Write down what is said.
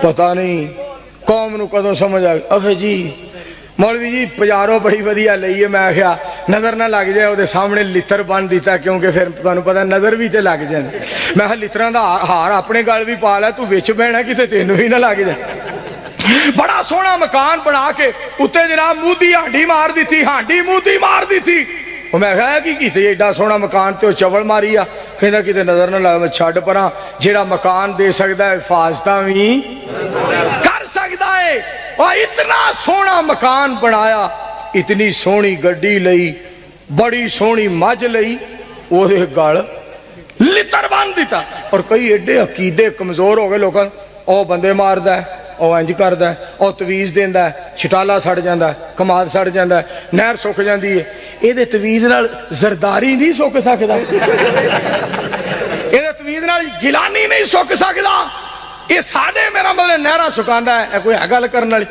पता नहीं कौम नूं कदों समझ आ अखे जी मौलवी जी बाजारों बड़ी वधिया लई है। मैं आख्या नज़र ना लग जाए वो सामने लित्र बन दिता क्योंकि फिर तुहानूं पता नज़र भी तो लग जाए। मैं लित्रा का हार अपने गल भी पा लै तू विच बहना किते तेनों ही ना लग जाए। बड़ा सोहना मकान बना के उत्ते जनाब मूधी हांडी मार दी थी, हांडी मूधी मार दी थी। मैं कहा की कीते एडा सोहना मकान तो चवल मारी आ कहता किते नज़र ना लग। मैं छड्ड परां जेड़ा मकान दे सकदा है हिफाजतां भी कर सकदा है। और इतना सोहना मकान बनाया, इतनी सोहनी गड्डी लई, बड़ी सोहनी मझ लई, ओदे गल लित्र बन दिता। और कई एडे अकीदे कमजोर हो गए लोग, ओ बंदे मारदा है, ओ इंज करदा है, ओ तवीज़ देंदा है, छटाला सड़ जांदा है, कमाद सड़ जांदा है, नहर सुक जांदी है। इहदे तवीज़ नाल जरदारी नहीं सुक सकदा, इहदे तवीज़ नाल गिलानी नहीं सुक सकदा। ये साडे मेरा मतलब नहरा सुकांदा है, कोई है गल करन वाली।